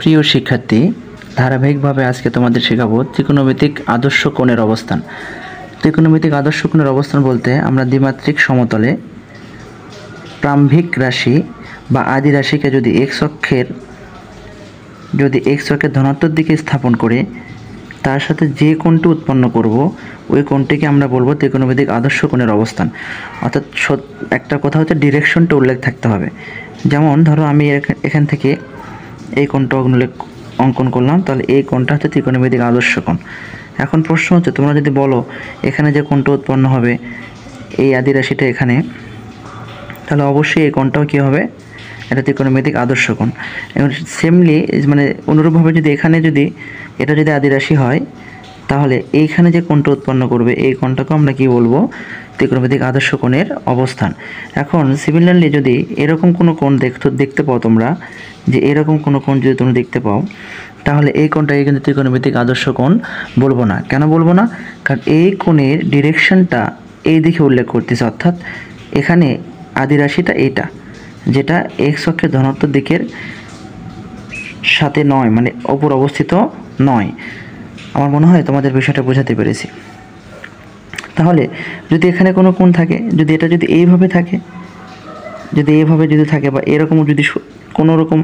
প্রিয় শিক্ষার্থী, ধারাবাহিকভাবে আজকে তোমাদের শেখাবো ত্রিকোণমিতিক আদর্শ কোণের অবস্থান। ত্রিকোণমিতিক আদর্শ কোণের অবস্থান বলতে আমরা দ্বিমাত্রিক সমতলে প্রারম্ভিক রাশি বা আদি রাশিকে যদি এক্স অক্ষের ধনাত্মক দিকে স্থাপন করে তার সাথে যে কোণটি উৎপন্ন করব ওই কোণটিকে আমরা বলবো ত্রিকোণমিতিক আদর্শ কোণের অবস্থান। অর্থাৎ একটা কথা হচ্ছে ডিরেকশনটা উল্লেখ থাকতে হবে। যেমন ধরো আমি এখান থেকে এই কোণটা অঙ্কন করলাম, তাহলে এই কোণটা হচ্ছে ত্রিকোণমিতিক আদর্শ কোণ। এখন প্রশ্ন হচ্ছে, তোমরা যদি বলো এখানে যে কোণটা উৎপন্ন হবে এই আদি রাশিটা এখানে, তাহলে অবশ্যই এই কোণটাও কী হবে, এটা ত্রিকোণমিতিক আদর্শ কোণ। এবং সেমলি মানে অনুরূপভাবে যদি এখানে এটা যদি আদি রাশি হয়, তাহলে এইখানে যে কোণটা উৎপন্ন করবে এই কোণটাকে আমরা কি বলবো, ত্রিকোণমিতিক আদর্শ কোণের অবস্থান। এখন সিমিলারলি যদি এরকম কোনো কোণ দেখতে পাও তোমরা, যে এরকম কোনো কোণ যদি তোমরা দেখতে পাও, তাহলে এই কোণটাকে কিন্তু ত্রিকোণমিতিক আদর্শ কোণ বলবো না। কেন বলবো না? কারণ এই কোণের ডিরেকশনটা এই দিকে উল্লেখ করতেছে, অর্থাৎ এখানে আদি রাশিটা এইটা, যেটা এক্স অক্ষের ধনাত্মক দিকের সাথে নয়, মানে অপর অবস্থিত নয়। আমার মনে হয় তোমাদের বিষয়টা বোঝাতে পেরেছি। তাহলে যদি এখানে কোনো কোণ থাকে, যদি এটা এইভাবে থাকে, বা এরকম যদি কোনো রকম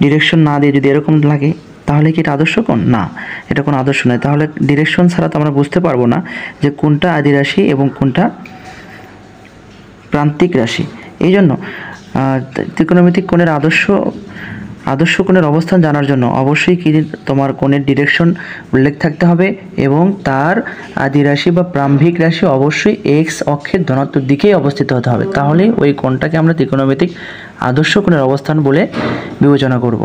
ডিরেকশন না দিয়ে যদি এরকম লাগে, তাহলে কি এটা আদর্শ কোণ? না, এটা কোনো আদর্শ নয়। তাহলে ডিরেকশন ছাড়া তো আমরা বুঝতে পারবো না যে কোনটা আদি রাশি এবং কোনটা প্রান্তিক রাশি। এই জন্য ত্রিকোণমিতিক কোণের আদর্শ কোণের অবস্থান জানার জন্য অবশ্যই কি তোমার কোণের ডিরেকশন উল্লেখ থাকতে হবে এবং তার আদি রাশি বা প্রারম্ভিক রাশি অবশ্যই এক্স অক্ষের ধনাত্মক দিকেই অবস্থিত হতে হবে। তাহলে ওই কোণটাকে আমরা ত্রিকোণমিতিক আদর্শ কোণের অবস্থান বলে বিবেচনা করব।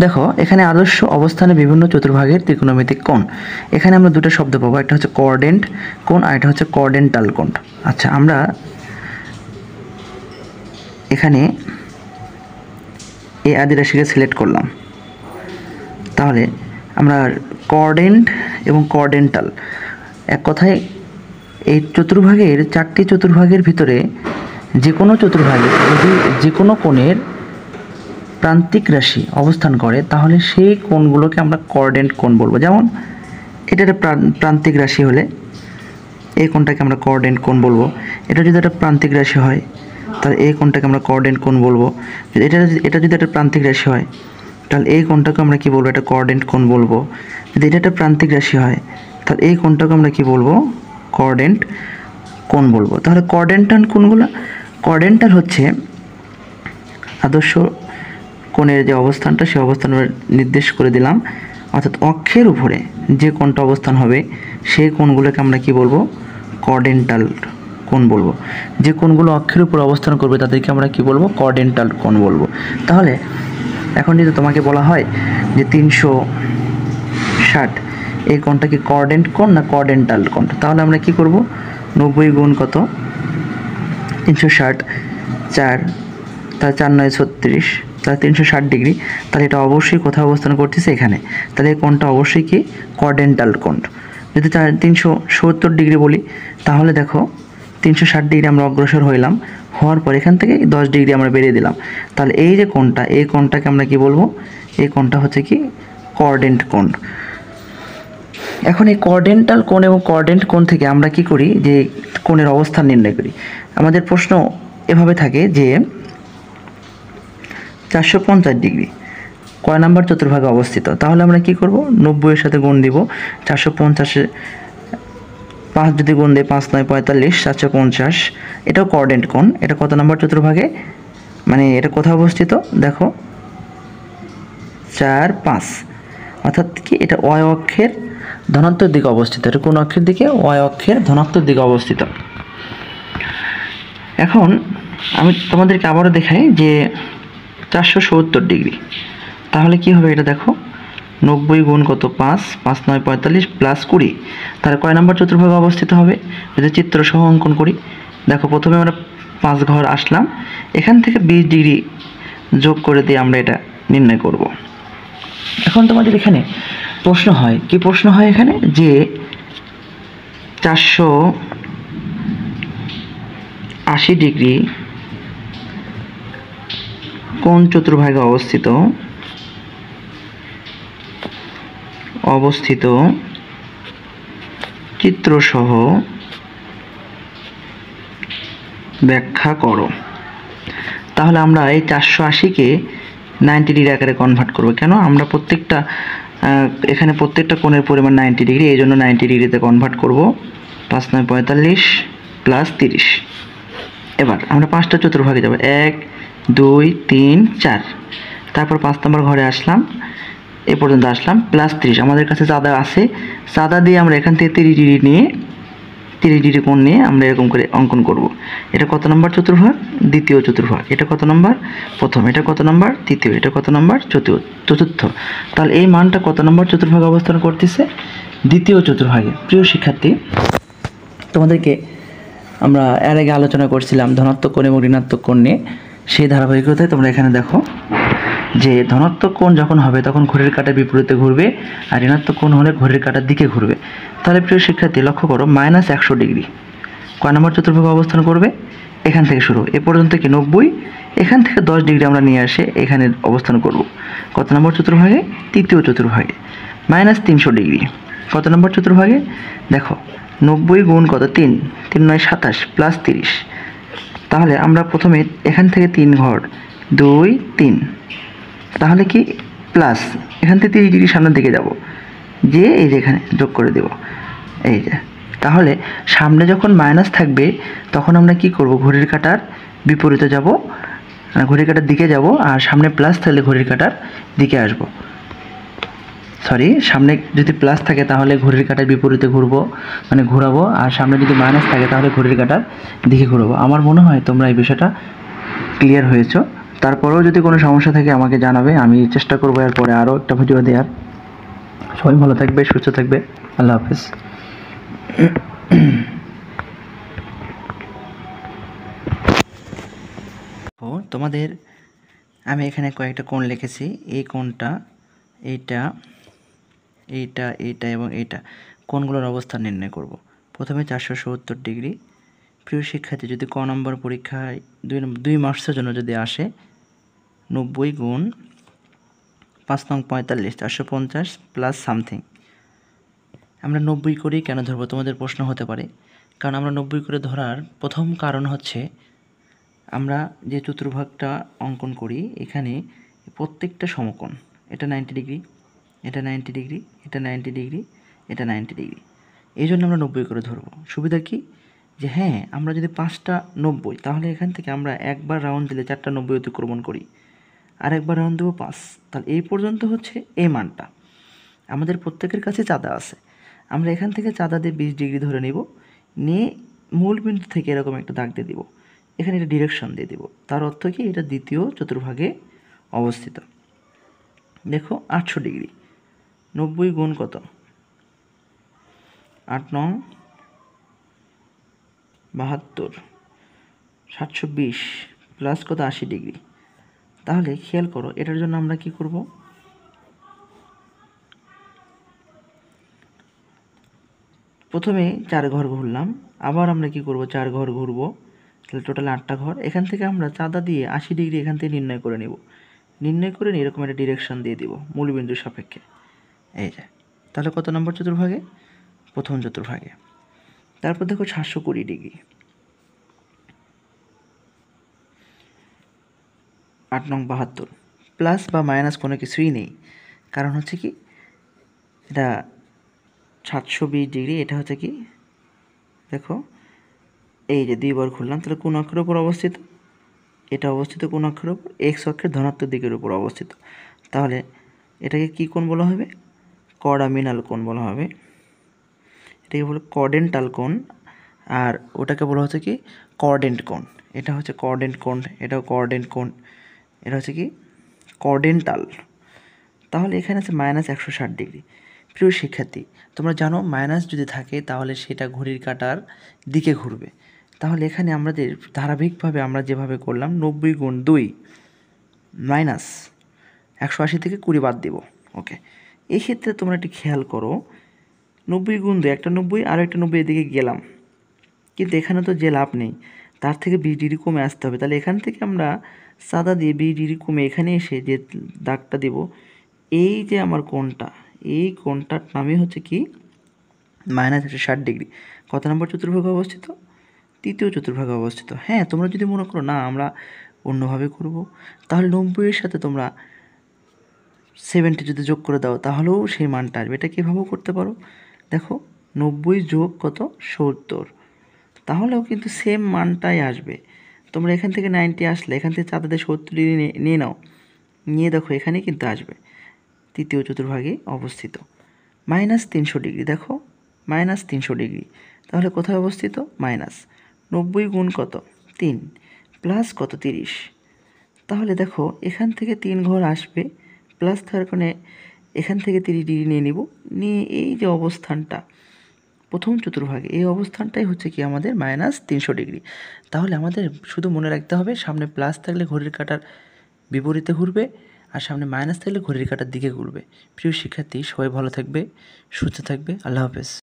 দেখো, এখানে আদর্শ অবস্থানে বিভিন্ন চতুর্ভাগের ত্রিকোণমিতিক কোণ। এখানে আমরা দুটো শব্দ পাবো, একটা হচ্ছে কোঅর্ডিনেট কোণ আর একটা হচ্ছে কোঅর্ডিনেটাল কোণ। আচ্ছা, আমরা এখানে এই আদি রাশিকে সিলেক্ট করলাম। তাহলে আমরা কোঅর্ডিনেট এবং কোঅর্ডিনেটাল, এক কথায় এই চারটি চতুর্ভাগের ভিতরে যে কোনো চতুর্ভাগে যদি যে কোনো কোণের প্রান্তিক রাশি অবস্থান করে, তাহলে সেই কোণগুলোকে আমরা কোঅর্ডিনেট কোণ বলবো। যেমন এটা একটা প্রান্তিক রাশি হলে এই কোণটাকে আমরা কোঅর্ডিনেট কোণ বলবো। এটা যদি একটা প্রান্তিক রাশি হয়, তাহলে এই কোণটাকে আমরা কোঅর্ডিনেট কোণ বলবো। এটা যদি একটা প্রান্তিক রাশি হয়, তাহলে এই কোণটাকে আমরা কি বলবো, এটা কোঅর্ডিনেট কোণ বলবো। যদি এটা একটা প্রান্তিক রাশি হয়, তাহলে এই কোণটাকে আমরা কি বলবো, কোঅর্ডিনেট কোণ বলবো। তাহলে কোঅর্ডিনেটাল কোণগুলো, কোঅর্ডিনেটাল হচ্ছে আদর্শ কোণের যে অবস্থানটা, সেই অবস্থান নির্দেশ করে দিলাম। অর্থাৎ অক্ষের উপরে যে কোণটা অবস্থান হবে সেই কোণগুলোকে আমরা কি বলবো, কোঅর্ডিনেটাল কোণ বলবো। যে কোণগুলো অক্ষের উপর অবস্থান করবে তাদেরকে আমরা কি বলবো, কোঅর্ডিনেটাল কোণ বলবো। তাহলে এখন যদি তোমাকে বলা হয় যে 360, এই কোণটা কি কোঅর্ডিনেট কোণ না কোঅর্ডিনেটাল কোণ, তাহলে আমরা কি করব, 90 গুণ কত, 360, 4, তাহলে 4 9 36, তাহলে 360 ডিগ্রি। তাহলে এটা অবশ্যই কোথাও অবস্থান করতেছে, এখানে। তাহলে এই কোণটা অবশ্যই কি কোঅর্ডিনেটাল কোণ। যদি 370 ডিগ্রি বলি, তাহলে দেখো 360 ডিগ্রি আমরা অগ্রসর হওয়ার পর এখান থেকে 10 ডিগ্রি আমরা বেরিয়ে দিলাম। তাহলে এই যে কোণটা, এই কোণটাকে আমরা কি বলবো, এই কোণটা হচ্ছে কি কোঅর্ডিনেট কোণ। এখন এই কোঅর্ডিনেটাল কোণ এবং কোঅর্ডিনেট কোণ থেকে আমরা কি করি, যে কোণের অবস্থান নির্ণয় করি। আমাদের প্রশ্ন এভাবে থাকে যে 450 ডিগ্রি কয় নাম্বার চতুর্ভাগে অবস্থিত। তাহলে আমরা কি করব, 90 এর সাথে গুণ দিব, 450-এ 5 যদি গুণ দেয়, 5 9 45, 450। এটাও কোঅর্ডিনেট কোণ। এটা কত নাম্বার চতুর্ভাগে, মানে এটা কোথায় অবস্থিত, দেখো 4 5, অর্থাৎ কি এটা ওয়াই অক্ষের ধনাত্মক দিকে অবস্থিত। এটা কোন অক্ষের দিকে, ওয়াই অক্ষের ধনাত্মক দিকে অবস্থিত। এখন আমি তোমাদেরকে আবারও দেখাই যে 470 ডিগ্রি, তাহলে কি হবে, এটা দেখো 90 গুণ কত, 5 5 9 45 প্লাস 20, তাহলে কয় নাম্বার চতুর্ভাগে অবস্থিত হবে। যদি চিত্র সহ অঙ্কন করি, দেখো প্রথমে আমরা 5 ঘর আসলাম, এখান থেকে 20 ডিগ্রি যোগ করে দিয়ে আমরা এটা নির্ণয় করব। এখন তোমাদের এখানে প্রশ্ন হয়, কি প্রশ্ন হয় এখানে, যে 480 ডিগ্রি কোন চতুর্ভাগে অবস্থিত চিত্রসহ ব্যাখ্যা করো। তাহলে আমরা এই 480-কে 90 ডিগ্রি আকারে কনভার্ট করব। কেন? আমরা এখানে প্রত্যেকটা কোণের পরিমাণ 90 ডিগ্রি, এই জন্য 90 ডিগ্রিতে কনভার্ট করব। 5 9 45 প্লাস 30। এবার আমরা 5টা চতুর্ভাগে যাব, 1 2 3 4। তারপর 5 নম্বর ঘরে আসলাম, এ পর্যন্ত আসলাম, প্লাস 30। আমাদের কাছে চাঁদা আছে, চাঁদা দিয়ে আমরা এখান থেকে 30 ডিগ্রি কোণ নিয়ে আমরা এরকম করে অঙ্কন করব। এটা কত নম্বর চতুর্ভাগ? দ্বিতীয় চতুর্ভাগ। এটা কত নম্বর? প্রথম। এটা কত নম্বর? তৃতীয়। এটা কত নম্বর? চতুর্থ। তাহলে এই মানটা কত নম্বর চতুর্ভাগে অবস্থান করতেছে? দ্বিতীয় চতুর্ভাগে। প্রিয় শিক্ষার্থী, তোমাদেরকে আমরা এর আগে আলোচনা করছিলাম ধনাত্মক কোণ এবং ঋণাত্মক কোণ নিয়ে। সেই ধারাবাহিকতায় তোমরা এখানে দেখো যে ধনাত্মক কোণ যখন হবে তখন ঘড়ির কাঁটার বিপরীতে ঘুরবে, আর ঋণাত্মক কোণ হলে ঘড়ির কাঁটার দিকে ঘুরবে। তাহলে প্রিয় শিক্ষার্থী লক্ষ্য করো, -100 ডিগ্রি কয় নম্বর চতুর্ভাগে অবস্থান করবে? এখান থেকে শুরু, এ পর্যন্ত কি 90। এখান থেকে 10 ডিগ্রি আমরা নিয়ে আসে এখানে অবস্থান করব। কত নম্বর চতুর্ভাগে? তৃতীয় চতুর্ভাগে। -300 ডিগ্রি কত নম্বর চতুর্ভাগে? দেখো 90 গুণ কত? 3 3 9 27 প্লাস 30। তাহলে আমরা প্রথমে এখান থেকে 3 ঘর 2 3, তাহলে কি প্লাস এখান থেকে 30 ডিগ্রি সামনের দিকে যাব, যে এই যে এখানে যোগ করে দেব, এই যে। তাহলে সামনে যখন মাইনাস থাকবে তখন আমরা কি করব? ঘড়ির কাঁটার বিপরীতে যাব, ঘড়ির কাঁটার দিকে যাব, আর সামনে প্লাস থাকলে ঘড়ির কাঁটার দিকে আসব। সামনে যদি প্লাস থাকে তাহলে ঘড়ির কাঁটার বিপরীতে ঘোরাবো, আর সামনে যদি মাইনাস থাকে তাহলে ঘড়ির কাঁটার দিকে ঘোরাবো। আমার মনে হয় তোমরা এই বিষয়টা ক্লিয়ার হয়েছ। তারপরেও যদি কোনো সমস্যা থাকে আমাকে জানাবে, আমি চেষ্টা করবো এরপরে আরও একটা ভিডিও দেওয়ার। সবাই ভালো থাকবে, সুস্থ থাকবে। আল্লাহ হাফেজ। তোমাদের আমি এখানে কয়েকটা কোণ লিখেছি। এই কোণটা, এইটা এবং এইটা কোণগুলোর অবস্থান নির্ণয় করব। প্রথমে 470 ডিগ্রি। প্রিয় শিক্ষার্থী, যদি ক নম্বর পরীক্ষায় 2 মার্কসের জন্য যদি আসে 90 গুণ 5 নং 45 450 প্লাস সামথিং, আমরা 90 করেই কেন ধরবো? তোমাদের প্রশ্ন হতে পারে। কারণ আমরা 90 করে ধরার প্রথম কারণ হচ্ছে, আমরা যে চতুর্ভাগটা অঙ্কন করি এখানে প্রত্যেকটা সমকোণ। এটা 90 ডিগ্রি, এটা 90 ডিগ্রি, এটা 90 ডিগ্রি, এটা 90 ডিগ্রি। এই জন্য আমরা 90 করে ধরবো। সুবিধা কি? যে হ্যাঁ, আমরা যদি 5টা 90, তাহলে এখান থেকে আমরা একবার রাউন্ড দিলে 4টা 90 অতিক্রমণ করি, আর একবার রাউন্ড দেবো 5। তাহলে এই পর্যন্ত হচ্ছে এই মানটা। আমাদের প্রত্যেকের কাছে চাঁদা আছে, আমরা এখান থেকে চাঁদা দিয়ে 20 ডিগ্রি ধরে নিব, নিয়ে মূল বিন্দু থেকে এরকম একটা দাগ দিয়ে দিব, এখানে একটা ডিরেকশন দিয়ে দিব। তার অর্থ কি? এটা দ্বিতীয় চতুর্ভাগে অবস্থিত। দেখো 800 ডিগ্রি, 90 গুণ কত? 8 নং 72 720 প্লাস কত? 80 ডিগ্রি। তাহলে খেয়াল করো, এটার জন্য আমরা কি করব? প্রথমে 4 ঘর ঘুরলাম, আবার আমরা কি করব? 4 ঘর ঘুরবো, তাহলে টোটাল 8টা ঘর। এখান থেকে আমরা চাঁদা দিয়ে 80 ডিগ্রি এখান থেকে নির্ণয় করে নিব। নির্ণয় করে নিয়ে এরকম একটা ডিরেকশন দিয়ে দিব মূলবিন্দুর সাপেক্ষে, এই যে। তাহলে কত নম্বর চতুর্ভাগে? প্রথম চতুর্ভাগে। তারপর দেখো 720 ডিগ্রি, 8 নং 72 প্লাস বা মাইনাস কোনো কিছুই নেই। কারণ হচ্ছে কি, এটা 720 ডিগ্রি, এটা হচ্ছে কি, দেখো এই যে 2 বার ঘুরলাম, তাহলে কোন অক্ষের উপর অবস্থিত? এটা অবস্থিত কোন অক্ষের উপর? এক্স অক্ষের ধনাত্মক দিকের উপর অবস্থিত। তাহলে এটাকে কি কোণ বলা হবে? কর্ডামিনাল কোণ বলা হবে। এটাকে বলে কর্ডেন্টাল কোণ, আর ওটাকে বলা হচ্ছে কি কর্ডেন্ট কোণ। এটা হচ্ছে কর্ডেন্ট কোণ, এটাও কর্ডেন্ট কোণ, এটা হচ্ছে কি কর্ডেন্টাল। তাহলে এখানে আছে -160 ডিগ্রি। প্রিয় শিক্ষার্থী, তোমরা জানো মাইনাস যদি থাকে তাহলে সেটা ঘড়ির কাঁটার দিকে ঘুরবে। তাহলে এখানে আমাদের ধারাবাহিকভাবে আমরা যেভাবে করলাম 90 গুণ 2 মাইনাস 180 থেকে 20 বাদ দেব। ওকে, এই ক্ষেত্রে তোমরা একটু খেয়াল করো, 90 গুণ 2, একটা 90 আর একটা 90 এদিকে গেলাম, কিন্তু এখানে তো যে লাভ নেই, তার থেকে 20 ডিগ্রি কমে আসতে হবে। তাহলে এখান থেকে আমরা চাঁদা দিয়ে 20 ডিগ্রি কমে এখানে এসে যে দাগটা দেব, এই যে আমার কোণটা, এই কোণটার নামই হচ্ছে কি -160 ডিগ্রি। কত নম্বর চতুর্ভাগে অবস্থিত? তৃতীয় চতুর্ভাগে অবস্থিত। হ্যাঁ, তোমরা যদি মনে করো না আমরা অন্যভাবে করব, তাহলে 90 এর সাথে তোমরা 70 যদি যোগ করে দাও তাহলেও সেই মানটা আসবে। এটা কীভাবেও করতে পারো, দেখো 90 যোগ কত 70, তাহলেও কিন্তু সেম মানটাই আসবে। তোমরা এখান থেকে 90 আসলে এখান থেকে চাঁদাতে 70 ডিগ্রি নিয়ে নাও, নিয়ে দেখো এখানে কিন্তু আসবে তৃতীয় চতুর্ভাগে অবস্থিত। -300 ডিগ্রি, দেখো -300 ডিগ্রি, তাহলে কোথায় অবস্থিত? -90 গুণ কত 3 প্লাস কত 30, তাহলে দেখো এখান থেকে 3 ঘর আসবে, প্লাস থাকার কারণে এখান থেকে 30 ডিগ্রি নিয়ে নিব, নিয়ে এই যে অবস্থানটা প্রথম চতুর্ভাগে, এই অবস্থানটাই হচ্ছে কি আমাদের -300 ডিগ্রি। তাহলে আমাদের শুধু মনে রাখতে হবে সামনে প্লাস থাকলে ঘড়ির কাঁটার বিপরীতে ঘুরবে, আর সামনে মাইনাস থাকলে ঘড়ির কাঁটার দিকে ঘুরবে। প্রিয় শিক্ষার্থী, সবাই ভালো থাকবে, সুস্থ থাকবে। আল্লাহ হাফেজ।